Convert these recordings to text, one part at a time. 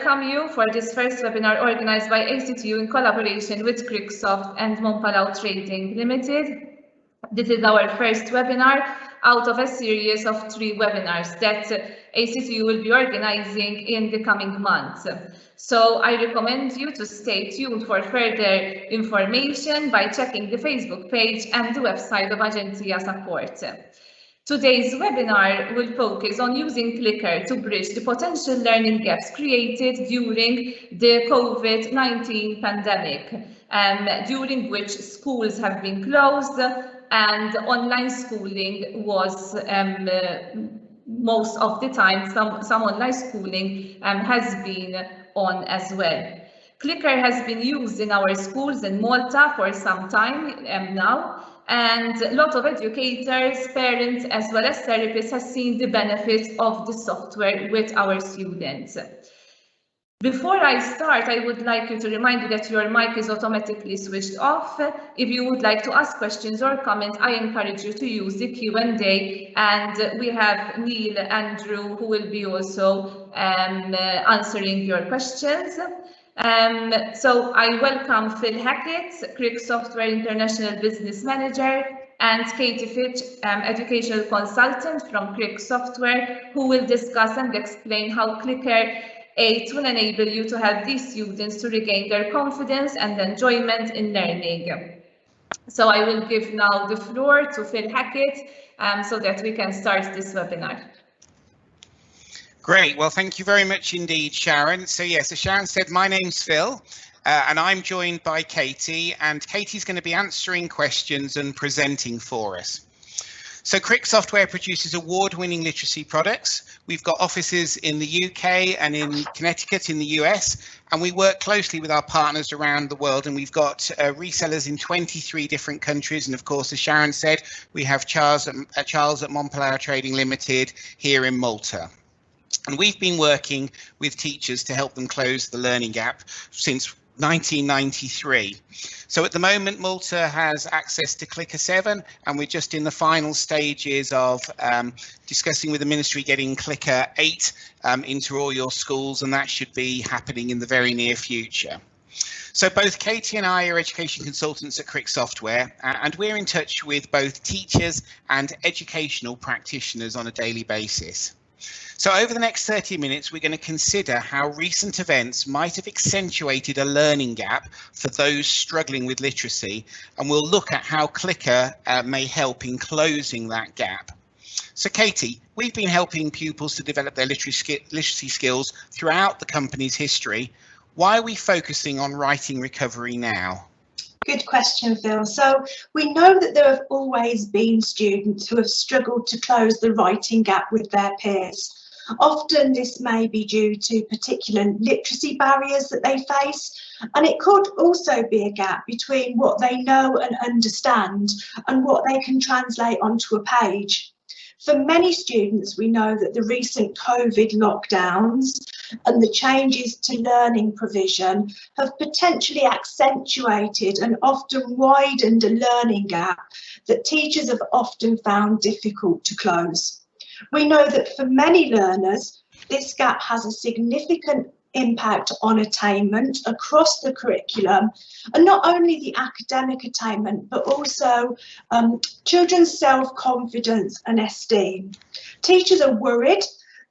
Welcome you for this first webinar organized by ACTU in collaboration with Cricksoft and Mompalao Trading Limited. This is our first webinar out of a series of 3 webinars that ACTU will be organizing in the coming months. So I recommend you to stay tuned for further information by checking the Facebook page and the website of Agencia Support. Today's webinar will focus on using Clicker to bridge the potential learning gaps created during the COVID-19 pandemic, during which schools have been closed and online schooling was most of the time, some online schooling has been on as well. Clicker has been used in our schools in Malta for some time now, and a lot of educators, parents, as well as therapists have seen the benefits of the software with our students. Before I start, I would like you to remind you that your mic is automatically switched off. If you would like to ask questions or comments, I encourage you to use the Q&A, and we have Neil Andrew who will be also answering your questions. So I welcome Phil Hackett, Cricksoft International Business Manager, and Katie Fitch, Educational Consultant from Cricksoft, who will discuss and explain how Clicker 8 will enable you to help these students to regain their confidence and enjoyment in learning. So I will give now the floor to Phil Hackett so that we can start this webinar. Great. Well, thank you very much indeed, Sharon. So yes, as Sharon said, my name's Phil and I'm joined by Katie, and Katie's going to be answering questions and presenting for us. So Cricksoft produces award-winning literacy products. We've got offices in the UK and in Connecticut in the US, and we work closely with our partners around the world, and we've got resellers in 23 different countries. And of course, as Sharon said, we have Charles at Mompalao Trading Limited here in Malta. And we've been working with teachers to help them close the learning gap since 1993. So at the moment, Malta has access to Clicker 7, and we're just in the final stages of discussing with the ministry getting Clicker 8 into all your schools, and that should be happening in the very near future. So both Katie and I are education consultants at Cricksoft, and we're in touch with both teachers and educational practitioners on a daily basis. So over the next 30 minutes, we're going to consider how recent events might have accentuated a learning gap for those struggling with literacy, and we'll look at how Clicker may help in closing that gap. So Katie, we've been helping pupils to develop their literacy skills throughout the company's history. Why are we focusing on writing recovery now? Good question, Phil. So we know that there have always been students who have struggled to close the writing gap with their peers. Often this may be due to particular literacy barriers that they face, and it could also be a gap between what they know and understand and what they can translate onto a page. For many students, we know that the recent COVID lockdowns and the changes to learning provision have potentially accentuated and often widened a learning gap that teachers have often found difficult to close. We know that for many learners, this gap has a significant impact on attainment across the curriculum, and not only the academic attainment, but also children's self-confidence and esteem. Teachers are worried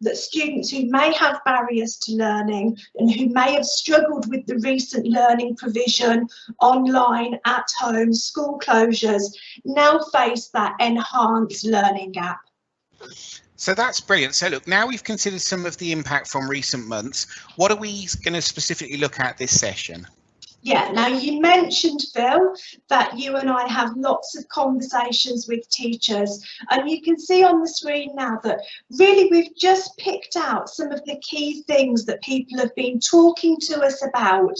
that students who may have barriers to learning and who may have struggled with the recent learning provision, online, at home, school closures, now face that enhanced learning gap. So that's brilliant. So look, now we've considered some of the impact from recent months. What are we going to specifically look at this session? Yeah, now you mentioned, Phil, that you and I have lots of conversations with teachers, and you can see on the screen now that really we've just picked out some of the key things that people have been talking to us about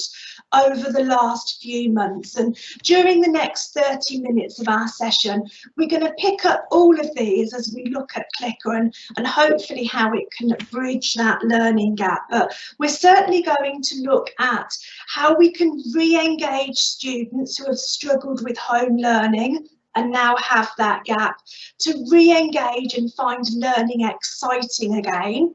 over the last few months. And during the next 30 minutes of our session, we're going to pick up all of these as we look at Clicker and hopefully how it can bridge that learning gap. But we're certainly going to look at how we can re-engage students who have struggled with home learning and now have that gap, to re-engage and find learning exciting again.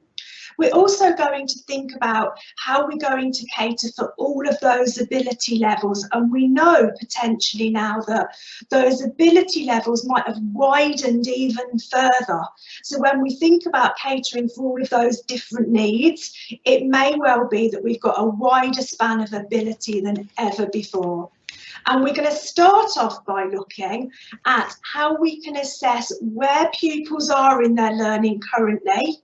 We're also going to think about how we're going to cater for all of those ability levels, and we know potentially now that those ability levels might have widened even further. So when we think about catering for all of those different needs, it may well be that we've got a wider span of ability than ever before. And we're going to start off by looking at how we can assess where pupils are in their learning currently,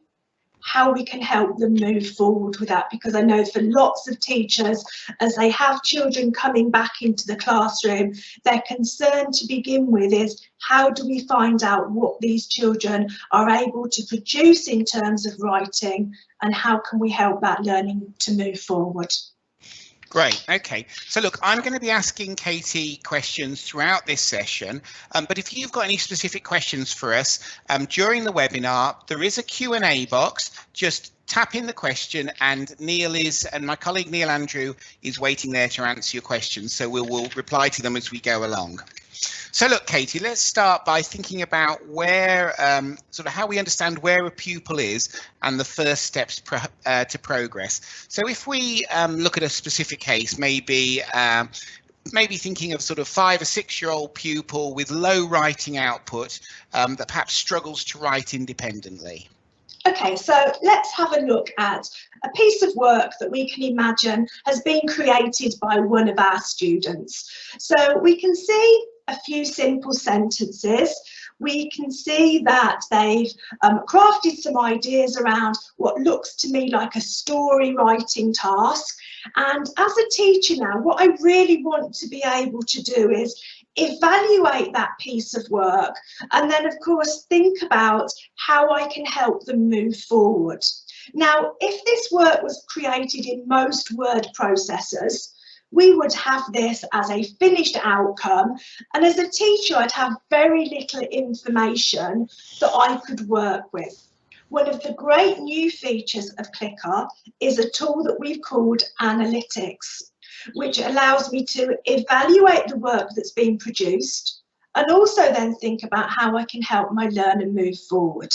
how we can help them move forward with that, because I know for lots of teachers, as they have children coming back into the classroom, their concern to begin with is how do we find out what these children are able to produce in terms of writing, and how can we help that learning to move forward. Great. OK, so look, I'm going to be asking Katie questions throughout this session, but if you've got any specific questions for us during the webinar, there is a Q&A box. Just tap in the question, and my colleague Neil Andrew is waiting there to answer your questions, so we'll reply to them as we go along. So look, Katie, let's start by thinking about where, sort of how we understand where a pupil is and the first steps to progress. So if we look at a specific case, maybe thinking of sort of 5 or 6-year-old pupil with low writing output that perhaps struggles to write independently. Okay, so let's have a look at a piece of work that we can imagine has been created by one of our students. So we can see a few simple sentences. We can see that they've crafted some ideas around what looks to me like a story writing task. And as a teacher now, what I really want to be able to do is evaluate that piece of work, and then of course think about how I can help them move forward. Now, if this work was created in most word processors, we would have this as a finished outcome, and as a teacher I'd have very little information that I could work with. One of the great new features of Clicker is a tool that we've called Analytics, which allows me to evaluate the work that's been produced and also then think about how I can help my learner move forward.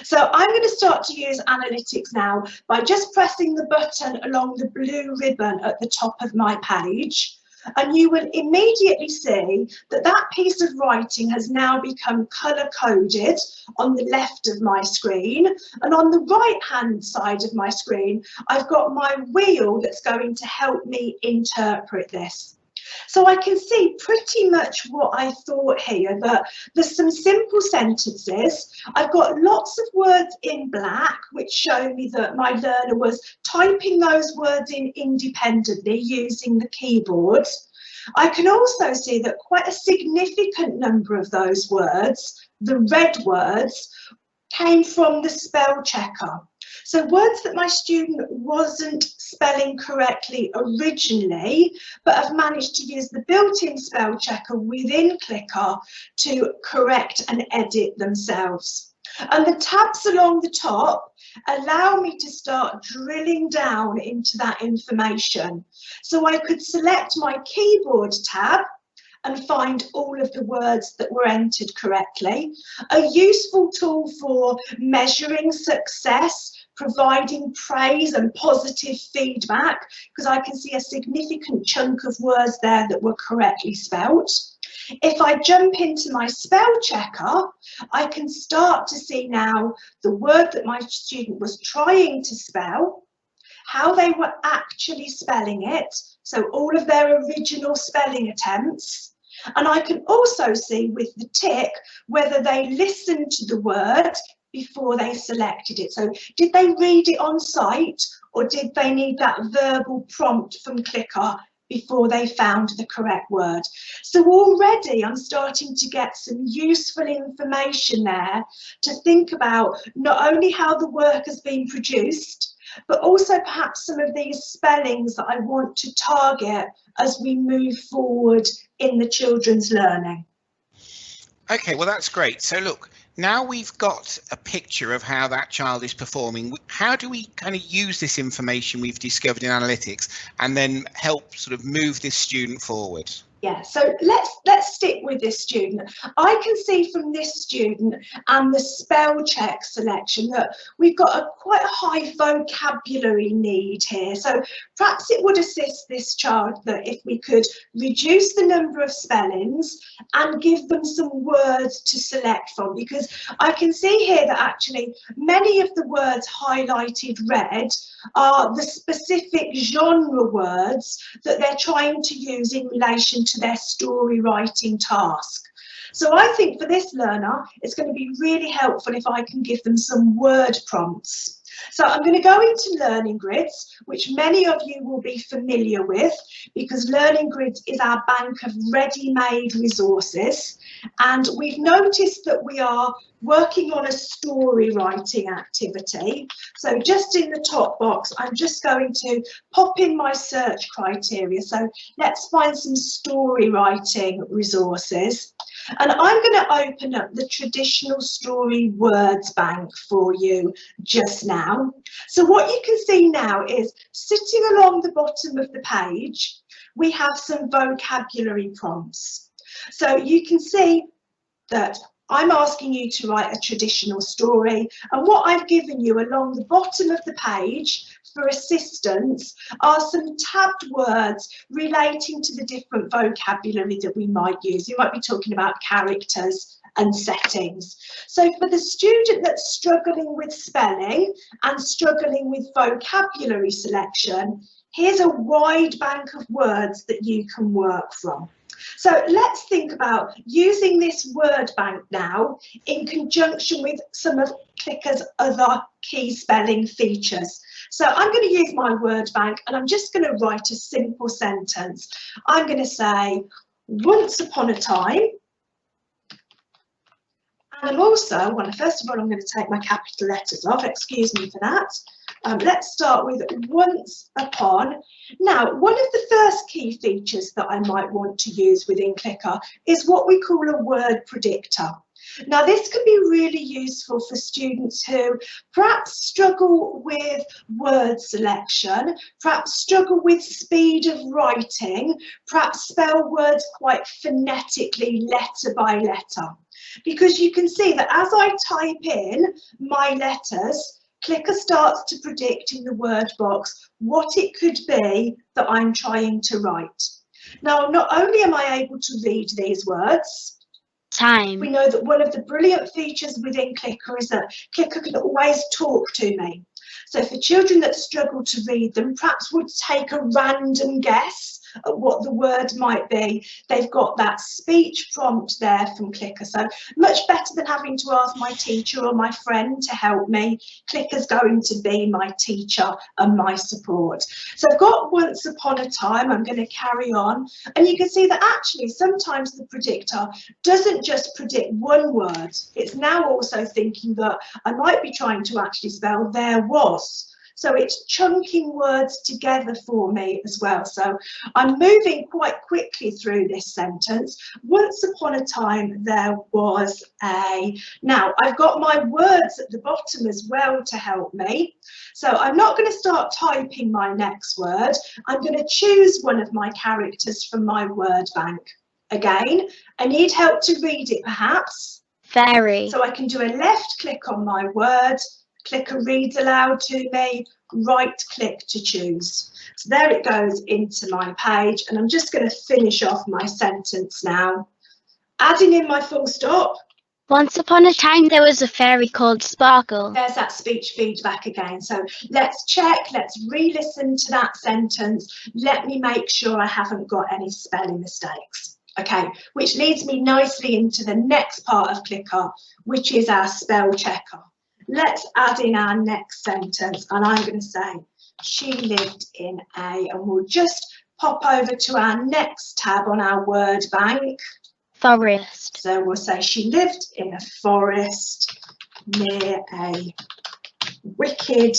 So I'm going to start to use Analytics now by just pressing the button along the blue ribbon at the top of my page, and you will immediately see that that piece of writing has now become colour coded on the left of my screen, and on the right hand side of my screen I've got my wheel that's going to help me interpret this. So I can see pretty much what I thought here, that there's some simple sentences. I've got lots of words in black, which show me that my learner was typing those words in independently using the keyboard. I can also see that quite a significant number of those words, the red words, came from the spell checker. So words that my student wasn't spelling correctly originally, but have managed to use the built-in spell checker within Clicker to correct and edit themselves. And the tabs along the top allow me to start drilling down into that information. So I could select my keyboard tab and find all of the words that were entered correctly. A useful tool for measuring success, providing praise and positive feedback, because I can see a significant chunk of words there that were correctly spelt. If I jump into my spell checker, I can start to see now the word that my student was trying to spell, how they were actually spelling it, so all of their original spelling attempts. And I can also see with the tick whether they listened to the word before they selected it. So did they read it on site, or did they need that verbal prompt from Clicker before they found the correct word? So already I'm starting to get some useful information there to think about not only how the work has been produced, but also perhaps some of these spellings that I want to target as we move forward in the children's learning. Okay, well, that's great. So look, now we've got a picture of how that child is performing. How do we kind of use this information we've discovered in analytics and then help sort of move this student forward? Yeah, so let's stick with this student. I can see from this student and the spell check selection that we've got quite a high vocabulary need here. So perhaps it would assist this child that if we could reduce the number of spellings and give them some words to select from, because I can see here that actually many of the words highlighted red are the specific genre words that they're trying to use in relation to their story writing task. So I think for this learner, it's going to be really helpful if I can give them some word prompts. So I'm going to go into Learning Grids, which many of you will be familiar with, because Learning Grids is our bank of ready-made resources. And we've noticed that we are working on a story writing activity. So just in the top box, I'm just going to pop in my search criteria. So let's find some story writing resources. And I'm going to open up the traditional story words bank for you just now. So what you can see now is sitting along the bottom of the page, we have some vocabulary prompts. So you can see that I'm asking you to write a traditional story, and what I've given you along the bottom of the page for assistance are some tabbed words relating to the different vocabulary that we might use. You might be talking about characters and settings. So for the student that's struggling with spelling and struggling with vocabulary selection, here's a wide bank of words that you can work from. So let's think about using this word bank now in conjunction with some of Clicker's other key spelling features. So I'm going to use my word bank and I'm just going to write a simple sentence. I'm going to say, once upon a time. And I'm also, well, first of all, I'm going to take my capital letters off, excuse me for that. Let's start with once upon. Now, one of the first key features that I might want to use within Clicker is what we call a word predictor. Now, this can be really useful for students who perhaps struggle with word selection, perhaps struggle with speed of writing, perhaps spell words quite phonetically letter by letter. Because you can see that as I type in my letters, Clicker starts to predict in the word box what it could be that I'm trying to write. Now, not only am I able to read these words, we know that one of the brilliant features within Clicker is that Clicker can always talk to me. So for children that struggle to read them, perhaps would take a random guess at what the word might be, they've got that speech prompt there from Clicker. So much better than having to ask my teacher or my friend to help me. Clicker's going to be my teacher and my support. So I've got once upon a time, I'm going to carry on, and you can see that actually sometimes the predictor doesn't just predict one word, it's now also thinking that I might be trying to actually spell there was. So it's chunking words together for me as well. So I'm moving quite quickly through this sentence. Once upon a time, there was a. Now, I've got my words at the bottom as well to help me. So I'm not going to start typing my next word. I'm going to choose one of my characters from my word bank. Again, I need help to read it perhaps. Fairy. So I can do a left click on my word. Clicker reads aloud to me, right click to choose. So there it goes into my page, and I'm just going to finish off my sentence now. Adding in my full stop. Once upon a time there was a fairy called Sparkle. There's that speech feedback again. So let's check, let's re-listen to that sentence. Let me make sure I haven't got any spelling mistakes. Okay, which leads me nicely into the next part of Clicker, which is our spell checker. Let's add in our next sentence, and I'm going to say she lived in a, and we'll just pop over to our next tab on our word bank. Forest. So we'll say she lived in a forest near a wicked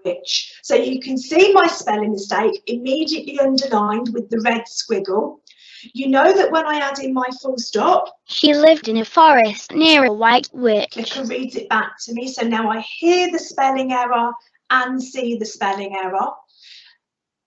witch. So you can see my spelling mistake immediately underlined with the red squiggle. You know that when I add in my full stop, she lived in a forest near a white witch. Clicker reads it back to me. So now I hear the spelling error and see the spelling error.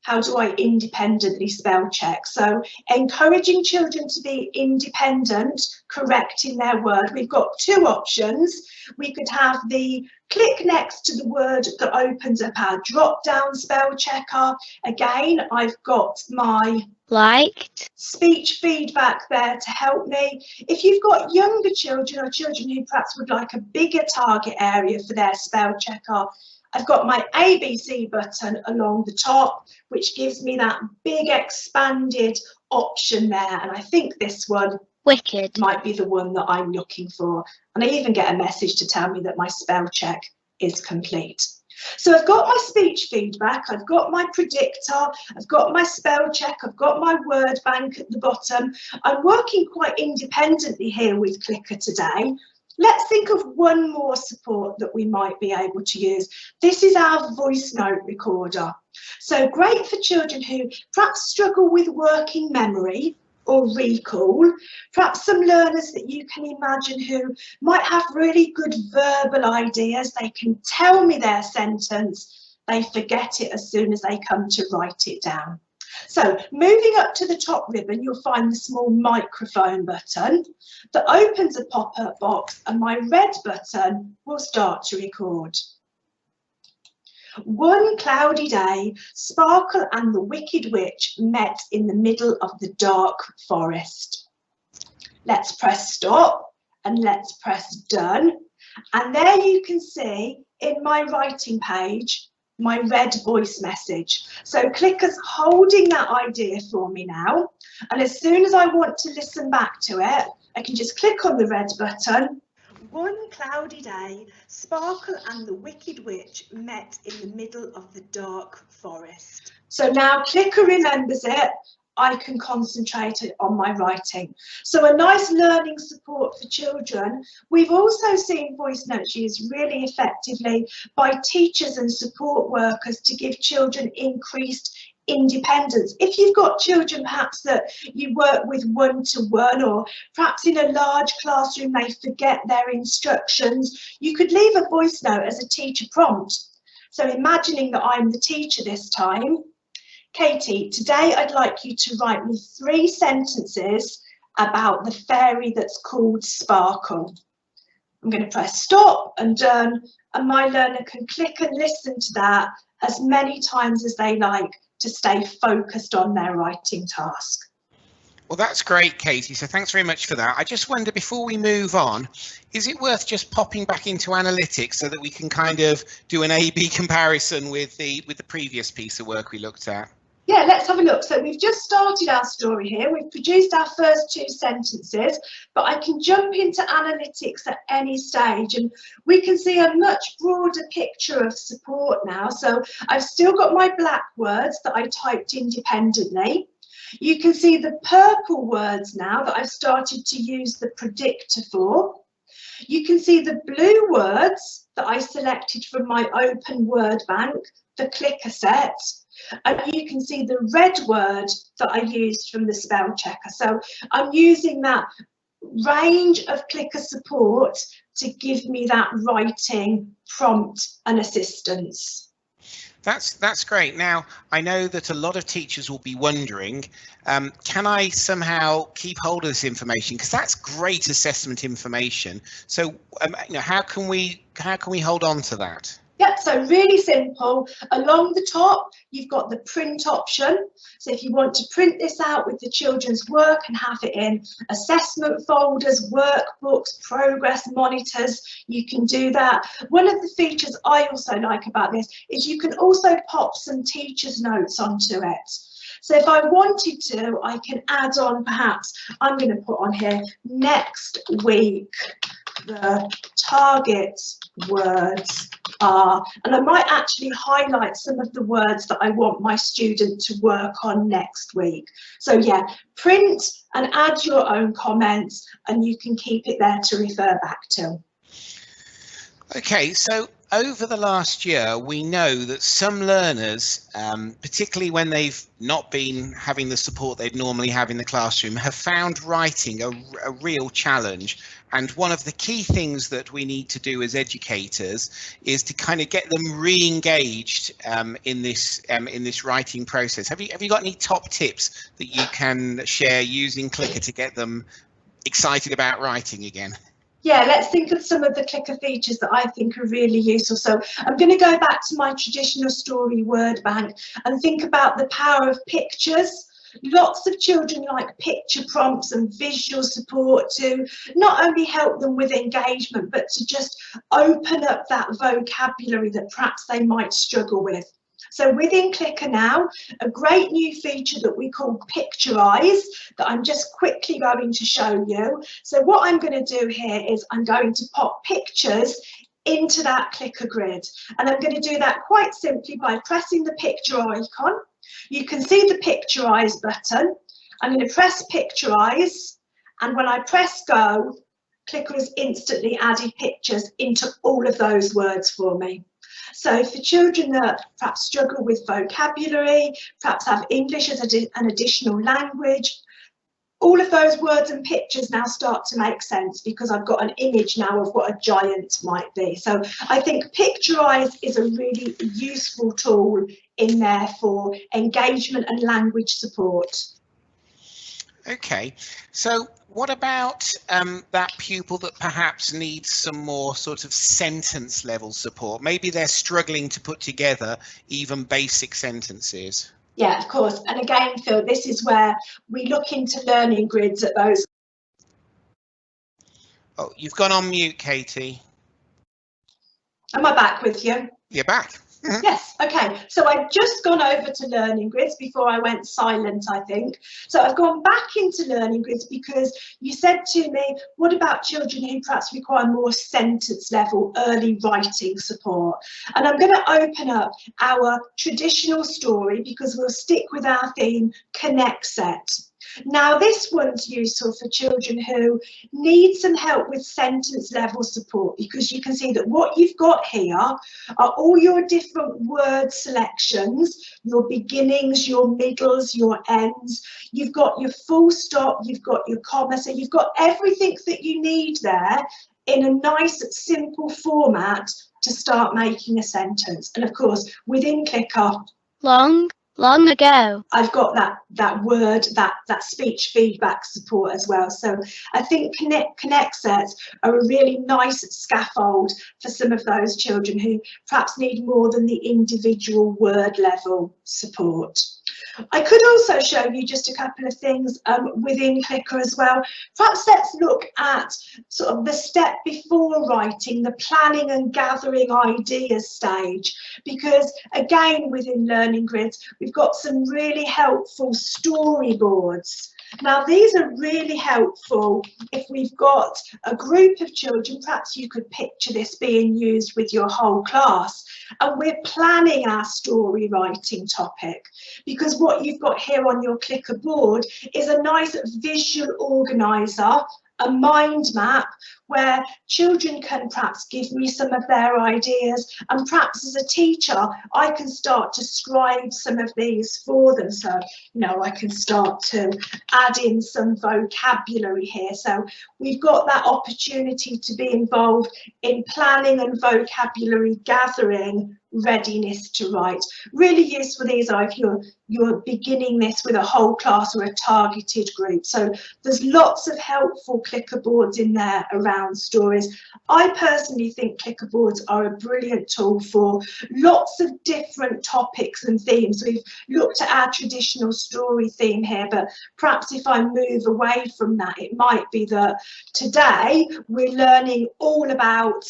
How do I independently spell check? So encouraging children to be independent, correcting their word. We've got two options. We could have the click next to the word that opens up our drop-down spell checker. Again, I've got my Liked. speech feedback there to help me. If you've got younger children or children who perhaps would like a bigger target area for their spell checker, I've got my ABC button along the top, which gives me that big expanded option there. And I think this one Wicked. might be the one that I'm looking for. And I even get a message to tell me that my spell check is complete. So I've got my speech feedback, I've got my predictor, I've got my spell check, I've got my word bank at the bottom. I'm working quite independently here with Clicker today. Let's think of one more support that we might be able to use. This is our voice note recorder. So great for children who perhaps struggle with working memory or recall, perhaps some learners that you can imagine who might have really good verbal ideas. They can tell me their sentence, they forget it as soon as they come to write it down. So moving up to the top ribbon, you'll find the small microphone button that opens a pop-up box, and my red button will start to record. One cloudy day, Sparkle and the Wicked Witch met in the middle of the dark forest. Let's press stop and let's press done. And there you can see in my writing page, my red voice message. So Clicker's holding that idea for me now. And as soon as I want to listen back to it, I can just click on the red button. One cloudy day, Sparkle and the Wicked Witch met in the middle of the dark forest. So now Clicker remembers it. I can concentrate on my writing. So a nice learning support for children. We've also seen voice notes used really effectively by teachers and support workers to give children increased independence. If you've got children perhaps that you work with one-to-one, or perhaps in a large classroom they forget their instructions, you could leave a voice note as a teacher prompt. So imagining that I'm the teacher this time. Katie, today I'd like you to write me 3 sentences about the fairy that's called Sparkle. I'm going to press stop and done, and my learner can click and listen to that as many times as they like to stay focused on their writing task. Well, that's great, Katie. So thanks very much for that. I just wonder, before we move on, is it worth just popping back into analytics so that we can kind of do an A/B comparison with the previous piece of work we looked at? Yeah, let's have a look. So we've just started our story here. We've produced our first 2 sentences, but I can jump into analytics at any stage and we can see a much broader picture of support now. So I've still got my black words that I typed independently. You can see the purple words now that I've started to use the predictor for. You can see the blue words that I selected from my open word bank, the Clicker set. And you can see the red word that I used from the spell checker. So I'm using that range of Clicker support to give me that writing prompt and assistance. That's great. Now, I know that a lot of teachers will be wondering, can I somehow keep hold of this information? Because that's great assessment information. So, you know, how can we hold on to that? Yep, so really simple. Along the top, you've got the print option. So if you want to print this out with the children's work and have it in assessment folders, workbooks, progress monitors, you can do that. One of the features I also like about this is you can also pop some teacher's notes onto it. So if I wanted to, I can add on, perhaps, I'm going to put on here, next week, the target words are, and I might actually highlight some of the words that I want my student to work on next week. So yeah, print and add your own comments and you can keep it there to refer back to. Okay, so over the last year, we know that some learners, particularly when they've not been having the support they'd normally have in the classroom, have found writing a real challenge. And one of the key things that we need to do as educators is to kind of get them re-engaged in this writing process. Have you got any top tips that you can share using Clicker to get them excited about writing again? Yeah, let's think of some of the Clicker features that I think are really useful. So I'm going to go back to my traditional story word bank and think about the power of pictures. Lots of children like picture prompts and visual support to not only help them with engagement, but to just open up that vocabulary that perhaps they might struggle with. So within Clicker now, a great new feature that we call Picturize that I'm just quickly going to show you. So what I'm going to do here is I'm going to pop pictures into that Clicker grid. And I'm going to do that quite simply by pressing the picture icon. You can see the Picturize button. I'm going to press Picturize, and when I press go, Clicker has instantly added pictures into all of those words for me. So for children that perhaps struggle with vocabulary, perhaps have English as an additional language, all of those words and pictures now start to make sense because I've got an image now of what a giant might be. So I think Picturize is a really useful tool in there for engagement and language support. Okay, so what about that pupil that perhaps needs some more sort of sentence level support? Maybe they're struggling to put together even basic sentences. Yeah, of course. And again, Phil, this is where we look into learning grids at those. Oh, you've gone on mute, Katie. Am I back with you? You're back. Yes, okay. So I've just gone over to learning grids before I went silent, I think. So I've gone back into learning grids because you said to me, what about children who perhaps require more sentence level early writing support? And I'm going to open up our traditional story because we'll stick with our theme, Connect Set. Now this one's useful for children who need some help with sentence level support because you can see that what you've got here are all your different word selections, your beginnings, your middles, your ends. You've got your full stop, you've got your comma, so you've got everything that you need there in a nice simple format to start making a sentence. And of course within Clicker, Long ago. I've got that word, that speech feedback support as well. So I think Connect sets are a really nice scaffold for some of those children who perhaps need more than the individual word level support. I could also show you just a couple of things within Clicker as well. Perhaps let's look at sort of the step before writing, the planning and gathering ideas stage, because again within learning grids we've got some really helpful storyboards. Now these are really helpful if we've got a group of children, perhaps you could picture this being used with your whole class, and we're planning our story writing topic, because what you've got here on your Clicker board is a nice visual organizer, a mind map where children can perhaps give me some of their ideas, and perhaps as a teacher I can start to scribe some of these for them. So, you know, I can start to add in some vocabulary here. So we've got that opportunity to be involved in planning and vocabulary gathering, readiness to write. Really useful these are if you're beginning this with a whole class or a targeted group. So there's lots of helpful Clicker boards in there around stories. I personally think Clicker boards are a brilliant tool for lots of different topics and themes. We've looked at our traditional story theme here, but perhaps if I move away from that, it might be that today we're learning all about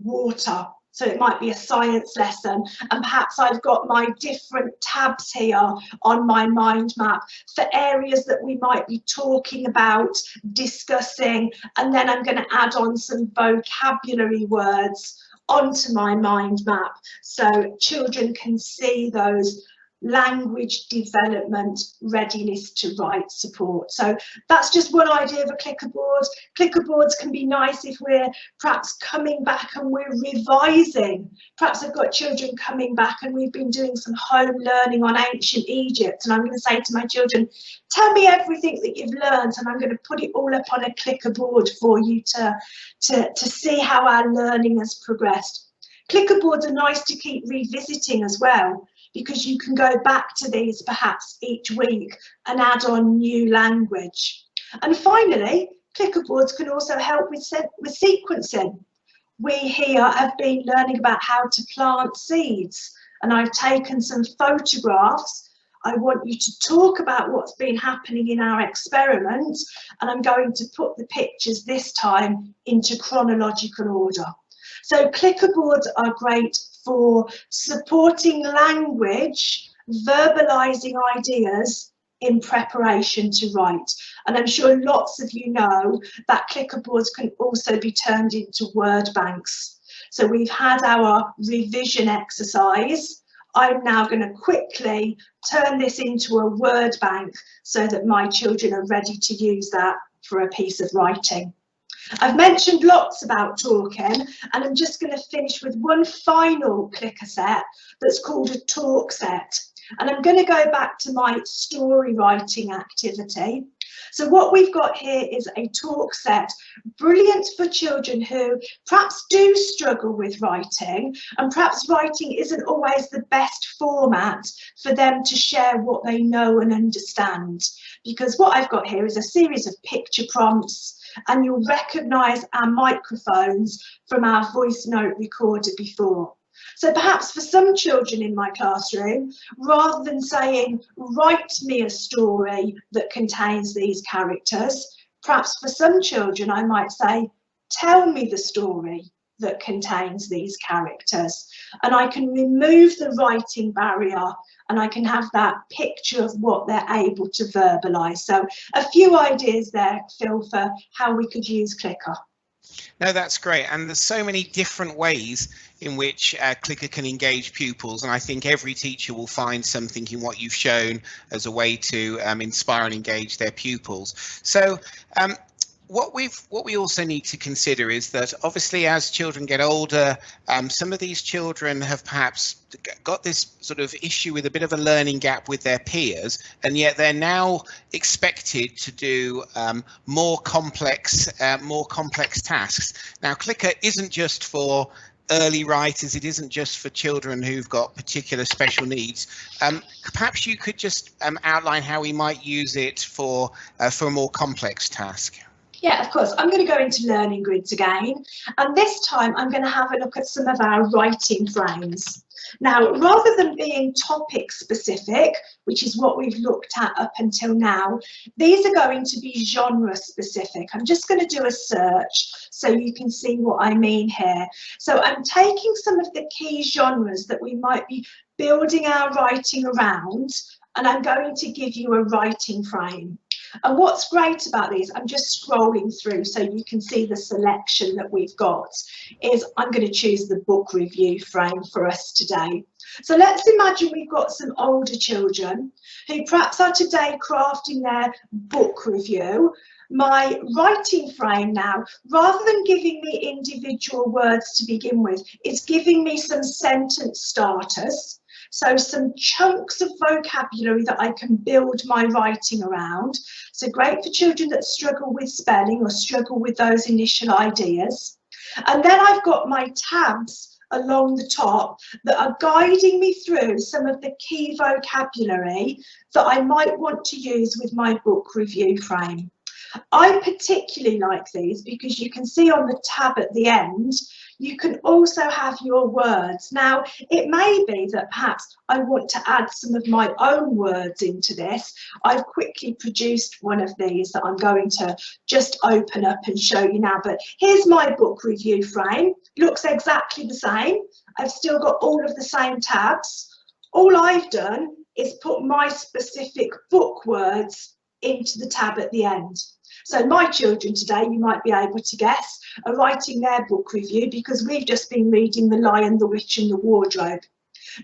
water. So it might be a science lesson, and perhaps I've got my different tabs here on my mind map for areas that we might be talking about, discussing, and then I'm going to add on some vocabulary words onto my mind map so children can see those language development, readiness to write support. So that's just one idea of a clicker board. Clicker boards can be nice if we're perhaps coming back and we're revising. Perhaps I've got children coming back and we've been doing some home learning on ancient Egypt, and I'm going to say to my children, tell me everything that you've learned, and I'm going to put it all up on a clicker board for you to see how our learning has progressed. Clicker boards are nice to keep revisiting as well, because you can go back to these perhaps each week and add on new language. And finally, clicker boards can also help with sequencing. We here have been learning about how to plant seeds, and I've taken some photographs. I want you to talk about what's been happening in our experiment, and I'm going to put the pictures this time into chronological order. So clicker boards are great for supporting language, verbalizing ideas in preparation to write. And I'm sure lots of you know that clicker boards can also be turned into word banks. So we've had our revision exercise. I'm now going to quickly turn this into a word bank so that my children are ready to use that for a piece of writing. I've mentioned lots about talking, and I'm just going to finish with one final clicker set that's called a talk set. And I'm going to go back to my story writing activity. So what we've got here is a talk set, brilliant for children who perhaps do struggle with writing, and perhaps writing isn't always the best format for them to share what they know and understand. Because what I've got here is a series of picture prompts, and you'll recognise our microphones from our voice note recorder before. So perhaps for some children in my classroom, rather than saying, write me a story that contains these characters, perhaps for some children I might say, tell me the story that contains these characters. And I can remove the writing barrier, and I can have that picture of what they're able to verbalise. So a few ideas there, Phil, for how we could use Clicker. No, that's great. And there's so many different ways in which Clicker can engage pupils. And I think every teacher will find something in what you've shown as a way to inspire and engage their pupils. So what we also need to consider is that obviously as children get older, some of these children have perhaps got this sort of issue with a bit of a learning gap with their peers, and yet they're now expected to do more complex tasks. Now, Clicker isn't just for early writers, it isn't just for children who've got particular special needs. Perhaps you could just outline how we might use it for a more complex task. Yeah, of course. I'm going to go into learning grids again, and this time I'm going to have a look at some of our writing frames. Now, rather than being topic specific, which is what we've looked at up until now, these are going to be genre specific. I'm just going to do a search so you can see what I mean here. So I'm taking some of the key genres that we might be building our writing around, and I'm going to give you a writing frame. And what's great about these, I'm just scrolling through so you can see the selection that we've got, is I'm going to choose the book review frame for us today. So let's imagine we've got some older children who perhaps are today crafting their book review. My writing frame now, rather than giving me individual words to begin with, is giving me some sentence starters. So some chunks of vocabulary that I can build my writing around. So great for children that struggle with spelling or struggle with those initial ideas. And then I've got my tabs along the top that are guiding me through some of the key vocabulary that I might want to use with my book review frame. I particularly like these because you can see on the tab at the end, you can also have your words. Now, it may be that perhaps I want to add some of my own words into this. I've quickly produced one of these that I'm going to just open up and show you now. But here's my book review frame. Looks exactly the same. I've still got all of the same tabs. All I've done is put my specific book words into the tab at the end. So my children today, you might be able to guess, are writing their book review because we've just been reading The Lion, the Witch and the Wardrobe.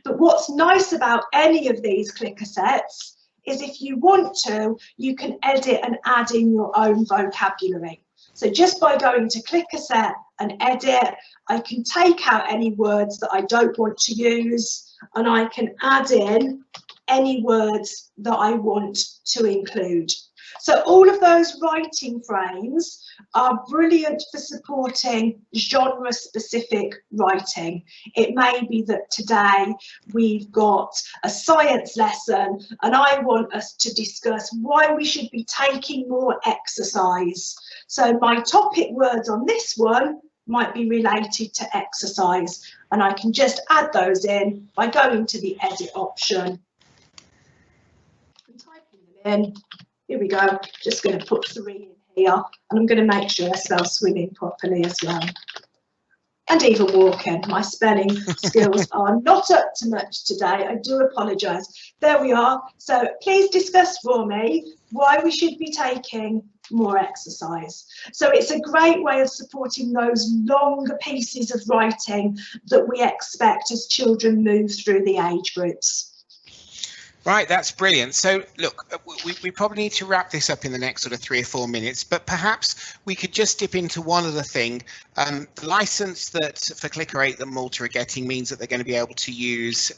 But what's nice about any of these clicker sets is if you want to, you can edit and add in your own vocabulary. So just by going to clicker set and edit, I can take out any words that I don't want to use, and I can add in any words that I want to include. So all of those writing frames are brilliant for supporting genre-specific writing. It may be that today we've got a science lesson and I want us to discuss why we should be taking more exercise. So my topic words on this one might be related to exercise, and I can just add those in by going to the edit option and typing them in. Here we go, just going to put 3 in here, and I'm going to make sure I spell swimming properly as well. And even walking. My spelling skills are not up to much today. I do apologise. There we are. So please discuss for me why we should be taking more exercise. So it's a great way of supporting those longer pieces of writing that we expect as children move through the age groups. Right, that's brilliant. So look, we probably need to wrap this up in the next sort of 3 or 4 minutes, but perhaps we could just dip into one other thing. The license that for Clicker 8 that Malta are getting means that they're going to be able to use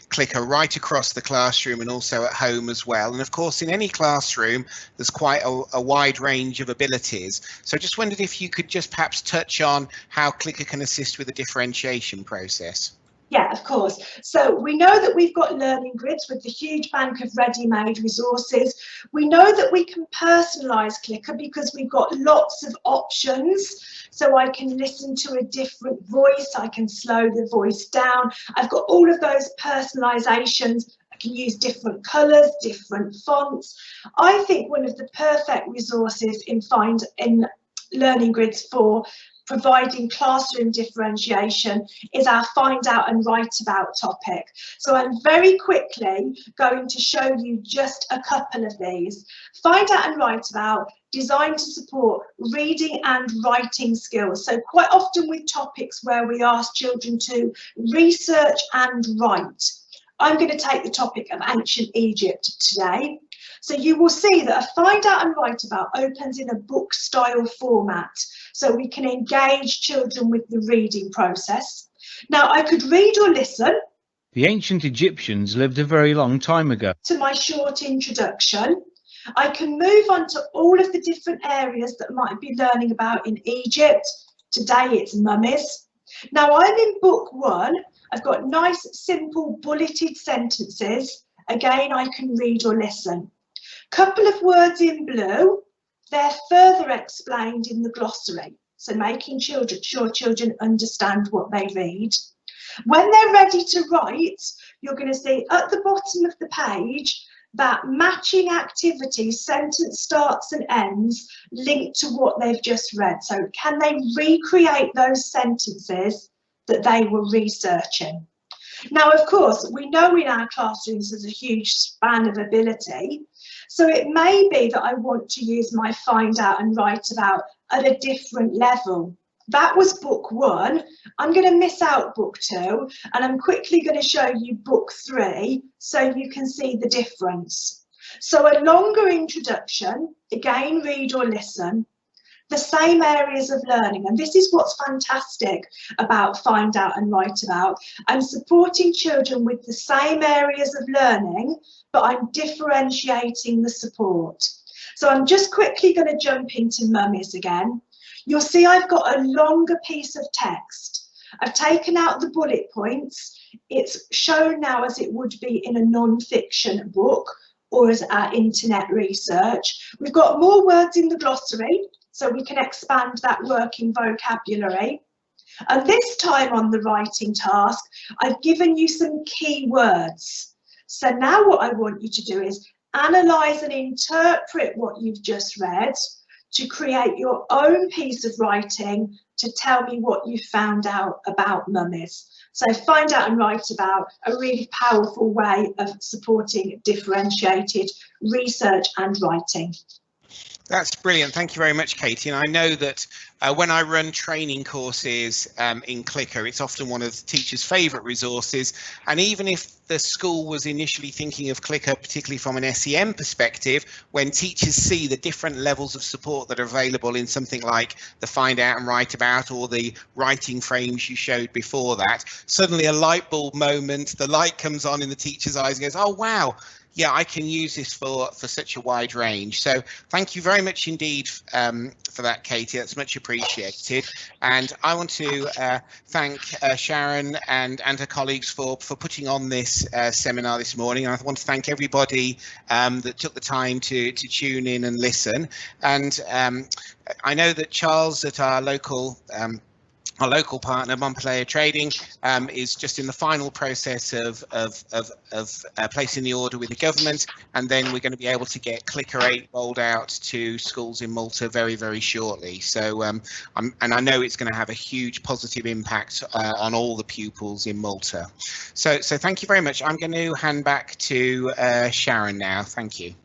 Clicker right across the classroom and also at home as well. And of course, in any classroom, there's quite a wide range of abilities. So I just wondered if you could just perhaps touch on how Clicker can assist with the differentiation process. Yeah, of course. So we know that we've got learning grids with the huge bank of ready-made resources. We know that we can personalise Clicker because we've got lots of options. So I can listen to a different voice, I can slow the voice down. I've got all of those personalisations. I can use different colours, different fonts. I think one of the perfect resources in learning grids for providing classroom differentiation is our find out and write about topic. So I'm very quickly going to show you just a couple of these. Find out and write about, designed to support reading and writing skills. So quite often with topics where we ask children to research and write. I'm going to take the topic of ancient Egypt today. So you will see that a find out and write about opens in a book style format, so we can engage children with the reading process. Now I could read or listen. The ancient Egyptians lived a very long time ago. To my short introduction. I can move on to all of the different areas that I might be learning about in Egypt. Today it's mummies. Now I'm in book 1. I've got nice simple bulleted sentences. Again, I can read or listen. Couple of words in blue, they're further explained in the glossary, so making sure children understand what they read. When they're ready to write, you're going to see at the bottom of the page that matching activities, sentence starts and ends, linked to what they've just read. So can they recreate those sentences that they were researching? Now, of course, we know in our classrooms there's a huge span of ability. So it may be that I want to use my find out and write about at a different level. That was book 1. I'm going to miss out book 2, and I'm quickly going to show you book 3 so you can see the difference. So a longer introduction, again, read or listen, the same areas of learning. And this is what's fantastic about find out and write about. I'm supporting children with the same areas of learning, but I'm differentiating the support. So I'm just quickly going to jump into mummies again. You'll see I've got a longer piece of text. I've taken out the bullet points. It's shown now as it would be in a non-fiction book or as our internet research. We've got more words in the glossary, so we can expand that working vocabulary. And this time on the writing task, I've given you some key words. So now what I want you to do is analyse and interpret what you've just read to create your own piece of writing to tell me what you found out about mummies. So find out and write about, a really powerful way of supporting differentiated research and writing. That's brilliant. Thank you very much, Katie. And I know that when I run training courses in Clicker, it's often one of the teachers' favourite resources. And even if the school was initially thinking of Clicker, particularly from an SEM perspective, when teachers see the different levels of support that are available in something like the Find Out and Write About or the writing frames you showed before that, suddenly a light bulb moment, the light comes on in the teacher's eyes and goes, oh, wow. Yeah, I can use this for such a wide range. So thank you very much indeed for that, Katie. That's much appreciated. And I want to thank Sharon and her colleagues for putting on this seminar this morning. And I want to thank everybody that took the time to tune in and listen. And I know that Charles at our local partner, Mompalao Trading, is just in the final process of placing the order with the government, and then we're going to be able to get Clicker 8 rolled out to schools in Malta very, very shortly. So, and I know it's going to have a huge positive impact on all the pupils in Malta. So thank you very much. I'm going to hand back to Sharon now. Thank you.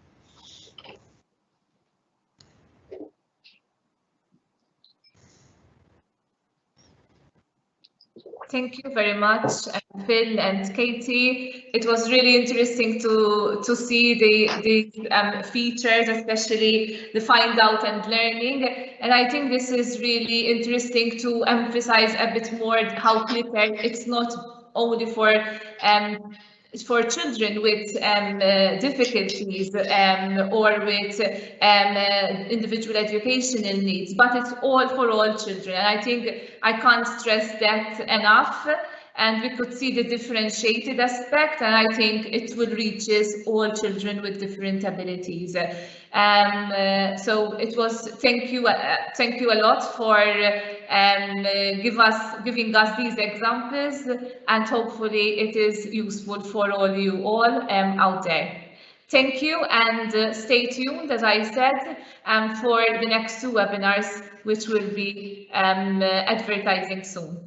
Thank you very much, Phil and Katie. It was really interesting to see the features, especially the find out and learning. And I think this is really interesting to emphasize a bit more how Clicker, it's not only for children with difficulties or with individual educational needs, but it's all for all children. And I think I can't stress that enough. And we could see the differentiated aspect, and I think it will reach all children with different abilities. So it was, thank you a lot for giving us these examples, and hopefully it is useful for you all out there. Thank you, and stay tuned, as I said, for the next 2 webinars, which will be advertising soon.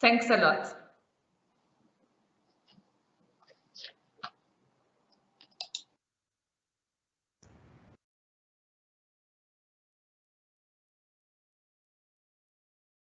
Thanks a lot.